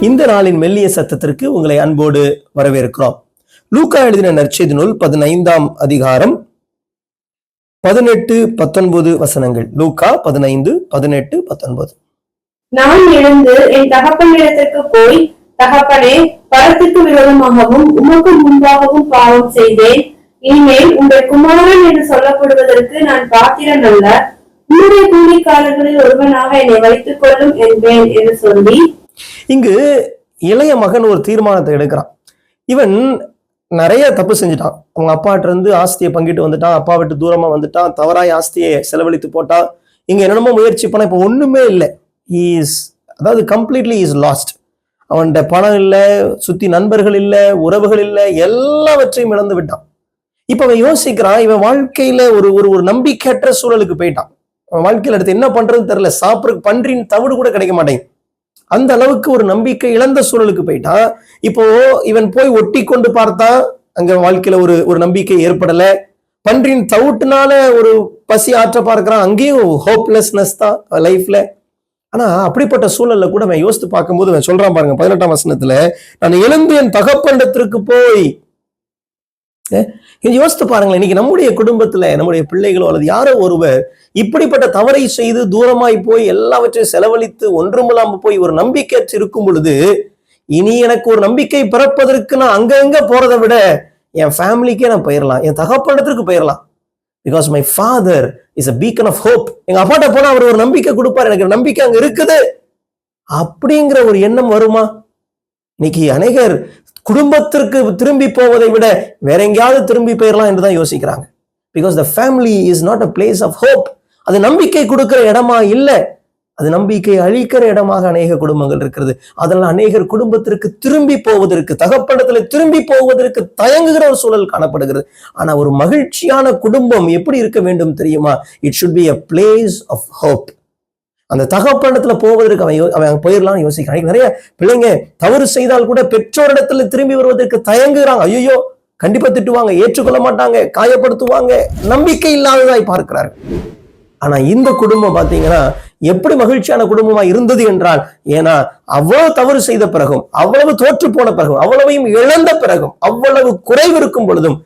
இந்த நாளின் மெல்லிய சத்தத்திற்கு உங்களை அன்போடு வரவேற்கிறோம். லூக்கா எழுதின நற்செய்தி நூல் 15ஆம் அதிகாரம் 18-19 வசனங்கள். லூக்கா 15:18-19. நான் எழுந்து என் தகப்பனிடத்திற்கு போய், தகப்பனே, பரத்துக்கு விரோதமாகவும் உமக்கு முன்பாகவும் பாவம் செய்தேன். இனிமேல் உங்கள் குமாரன் என்று சொல்லப்படுவதற்கு நான் பாத்திரன் அல்ல. உன்னுடைய கூலிக்காரர்களில் ஒருவனாக என்னை வைத்துக் கொள்ளும் என்பேன் என்று சொல்லி, இங்கு இளைய மகன் ஒரு தீர்மானத்தை எடுக்கிறான். இவன் நிறைய தப்பு செஞ்சுட்டான். அவங்க அப்பாட்ட இருந்து ஆஸ்தியை பங்கிட்டு வந்துட்டான், அப்பா விட்டு தூரமா வந்துட்டான், தவறாய் ஆஸ்தியை செலவழித்து போட்டான். இங்க என்னென்னமோ முயற்சி பண்ண இப்ப ஒண்ணுமே இல்லை. அதாவது கம்ப்ளீட்லி இஸ் லாஸ்ட். அவன்கிட்ட பணம் இல்லை, சுத்தி நண்பர்கள் இல்லை, உறவுகள் இல்லை, எல்லாவற்றையும் இழந்து விட்டான். இப்ப அவன் யோசிக்கிறான், இவன் வாழ்க்கையில ஒரு ஒரு நம்பிக்கையற்ற சூழலுக்கு போயிட்டான். அவன் வாழ்க்கையில அடுத்து என்ன பண்றதுன்னு தெரியல. சாப்பிட்றதுக்கு பன்றின் தவிடு கூட கிடைக்க மாட்டேங்குது. அந்த அளவுக்கு ஒரு நம்பிக்கை இழந்த சூழலுக்கு போயிட்டான். இப்போ இவன் போய் ஒட்டி கொண்டு பார்த்தா அங்க வாழ்க்கையில ஒரு நம்பிக்கை ஏற்படல. பன்றின் தவிட்டுனால ஒரு பசி ஆற்ற பார்க்கிறான், அங்கேயும் ஹோப்லெஸ்னஸ் தான் லைஃப்ல. ஆனா அப்படிப்பட்ட சூழல்ல கூட அவன் யோசித்து பார்க்கும்போது அவன் சொல்றான் பாருங்க, 18ஆம் வசனத்துல, நான் எழுந்து என் தகப்பனிடத்திற்கு போய். யோசித்து பாருங்களேன், இன்னைக்கு நம்முடைய குடும்பத்துல நம்முடைய பிள்ளைகளோ அல்லது யாரோ ஒருவர் இப்படிப்பட்ட தவறை செய்து தூரமாய் போய் எல்லாவற்றையும் செலவழித்து ஒன்றுமில்லாம போய் ஒரு நம்பிக்கையற்று இருக்கும் பொழுது, இனி எனக்கு ஒரு நம்பிக்கை பிறப்பதற்கு நான் அங்கங்க போறதை விட என் ஃபேமிலிக்கே நான் போயிடலாம், என் தகப்பனிடத்திற்கு போயிடலாம். Because my father is a beacon of hope. எங்க அப்பாட்ட போனா அவர் ஒரு நம்பிக்கை கொடுப்பார், எனக்கு நம்பிக்கை அங்க இருக்குது அப்படிங்கிற ஒரு எண்ணம் வருமா? இன்னைக்கு அநேகர் குடும்பத்திற்கு திரும்பி போவதை விட வேற எங்கேயாவது திரும்பி போயிடலாம் என்றுதான் யோசிக்கிறாங்க. Because the family is not a place of hope. அது நம்பிக்கை கொடுக்கிற இடமா இல்லை, அது நம்பிக்கை அழிக்கிற இடமாக அநேக குடும்பங்கள் இருக்கிறது. அதனால அநேகர் குடும்பத்திற்கு திரும்பி போவதற்கு, தகப்பனிடத்துல திரும்பி போவதற்கு தயங்குகிற ஒரு சூழல் காணப்படுகிறது. ஆனா ஒரு மகிழ்ச்சியான குடும்பம் எப்படி இருக்க வேண்டும் தெரியுமா? It should be a place of hope. அந்த தகப்பனிடத்துல போவதற்கு அவன் போயிடலாம்னு யோசிக்கிறான். நிறைய பிள்ளைங்க தவறு செய்தால் கூட பெற்றோரிடத்துல திரும்பி வருவதற்கு தயங்குகிறாங்க. ஐயோ, கண்டிப்பா திட்டுவாங்க, ஏற்றுக்கொள்ள மாட்டாங்க, காயப்படுத்துவாங்க, நம்பிக்கை இல்லாததாய் பார்க்கிறார்கள். ஆனா இந்த குடும்பம் பாத்தீங்கன்னா எப்படி மகிழ்ச்சியான குடும்பமா இருந்தது என்றால், ஏன்னா அவ்வளவு தவறு செய்த பிறகும், அவ்வளவு தோற்று போன பிறகும், அவ்வளவையும் இழந்த பிறகும், அவ்வளவு குறைவு இருக்கும் பொழுதும்,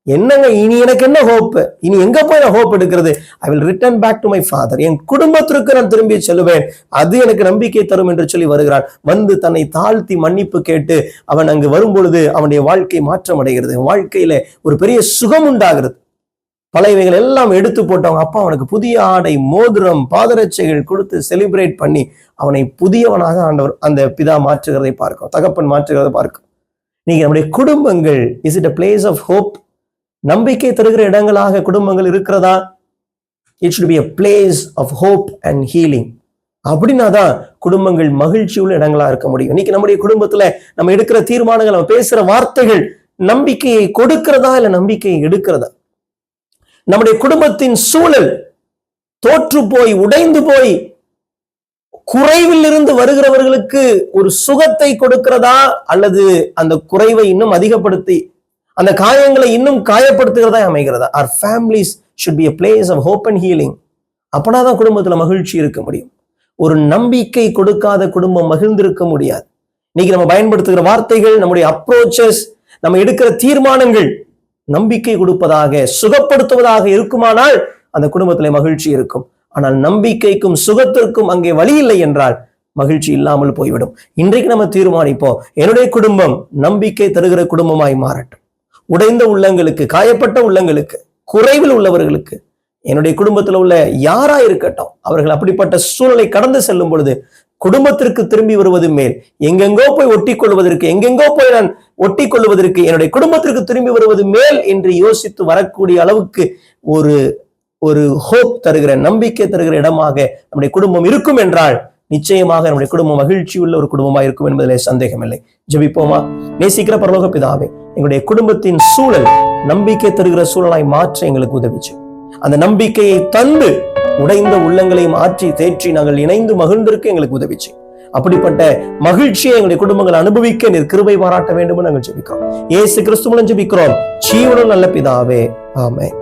என்னங்க இனி எனக்கு என்ன ஹோப்? இனி எங்க போய் நான் ஹோப் எடுக்கிறது? I will return back to my father. என் குடும்பத்திற்கு நான் திரும்பி செல்லுவேன், அது எனக்கு நம்பிக்கை தரும் என்று சொல்லி வருகிறான். வந்து தன்னை தாழ்த்தி மன்னிப்பு கேட்டு அவன் அங்கு வரும் பொழுது அவனுடைய வாழ்க்கை மாற்றம் அடைகிறது. வாழ்க்கையில ஒரு பெரிய சுகம் உண்டாகிறது. பழையவைகள் எல்லாம் எடுத்து போட்டவங்க அப்பா அவனுக்கு புதிய ஆடை, மோதிரம், பாதரட்சைகள் கொடுத்து செலிப்ரேட் பண்ணி அவனை புதியவனாக ஆண்டவர் அந்த பிதா மாற்றுகிறதை பார்க்கும், தகப்பன் மாற்றுகிறதை பார்க்கும். நீங்க நம்முடைய குடும்பங்கள் is it a place of hope? நம்பிக்கை தருகிற இடங்களாக குடும்பங்கள் இருக்கிறதா? It should be a place of hope and healing. அப்படின்னா தான் குடும்பங்கள் மகிழ்ச்சி உள்ள இடங்களா இருக்க முடியும். இன்னைக்கு நம்முடைய குடும்பத்துல நம்ம எடுக்கிற தீர்மானங்கள், நம்ம பேசுற வார்த்தைகள் நம்பிக்கையை கொடுக்கிறதா இல்ல நம்பிக்கையை எடுக்கிறதா? நம்முடைய குடும்பத்தின் சூழல் தோற்று போய் உடைந்து போய் குறைவில் இருந்து வருகிறவர்களுக்கு ஒரு சுகத்தை கொடுக்கிறதா, அல்லது அந்த குறைவை இன்னும் அதிகப்படுத்தி அந்த காயங்களை இன்னும் காயப்படுத்துகிறதா அமைகிறதா? Our families should be a place of hope and healing. அப்பனாதான் குடும்பத்துல மகிழ்ச்சி இருக்க முடியும். ஒரு நம்பிக்கை கொடுக்காத குடும்பம் மகிழ்ந்திருக்க முடியாது. இன்னைக்கு நம்ம பயன்படுத்துகிற வார்த்தைகள், நம்முடைய அப்ரோச்சஸ், நம்ம எடுக்கிற தீர்மானங்கள் நம்பிக்கை கொடுப்பதாக, சுகப்படுத்துவதாக இருக்குமானால் அந்த குடும்பத்திலே மகிழ்ச்சி இருக்கும். ஆனால் நம்பிக்கைக்கும் சுகத்திற்கும் அங்கே வழி இல்லை என்றால் மகிழ்ச்சி இல்லாமல் போய்விடும். இன்றைக்கு நம்ம தீர்மானிப்போம், என்னுடைய குடும்பம் நம்பிக்கை தருகிற குடும்பமாய் மாறட்டும். உடைந்த உள்ளங்களுக்கு, காயப்பட்ட உள்ளங்களுக்கு, குறைவில் உள்ளவர்களுக்கு, என்னுடைய குடும்பத்தில் உள்ள யாரா இருக்கட்டும், அவர்கள் அப்படிப்பட்ட சூழலை கடந்து செல்லும் பொழுது குடும்பத்திற்கு திரும்பி வருவது மேல், எங்கெங்கோ போய் ஒட்டி கொள்வதற்கு, எங்கெங்கோ போய் நான் ஒட்டி கொள்வதற்கு என்னுடைய குடும்பத்திற்கு திரும்பி வருவது மேல் என்று யோசித்து வரக்கூடிய அளவுக்கு ஒரு ஹோப் தருகிற, நம்பிக்கை தருகிற இடமாக நம்முடைய குடும்பம் இருக்கும் என்றால் நிச்சயமாக நம்முடைய குடும்பம் மகிழ்ச்சி உள்ள ஒரு குடும்பமாக இருக்கும் என்பதிலே சந்தேகமில்லை. ஜெபிப்போமா? நேசிக்கிற பரலோக பிதாவே, எங்களுடைய குடும்பத்தின் சூழல் நம்பிக்கை தருகிற சூழலாய் மாற்ற எங்களுக்கு உதவிச்சு. அந்த நம்பிக்கையை தந்து உடைந்த உள்ளங்களை மாற்றி தேற்றி நாங்கள் இணைந்து மகிழ்ந்திருக்க எங்களுக்கு உதவிச்சு. அப்படிப்பட்ட மகிழ்ச்சியை எங்களுடைய குடும்பங்கள் அனுபவிக்க நீர் கிருபை பாராட்ட வேண்டும் நாங்கள் ஜெபிக்கிறோம். இயேசு கிறிஸ்து மூலம் ஜெபிக்கிறோம், ஜீவனுள்ள நல்ல பிதாவே, ஆமென்.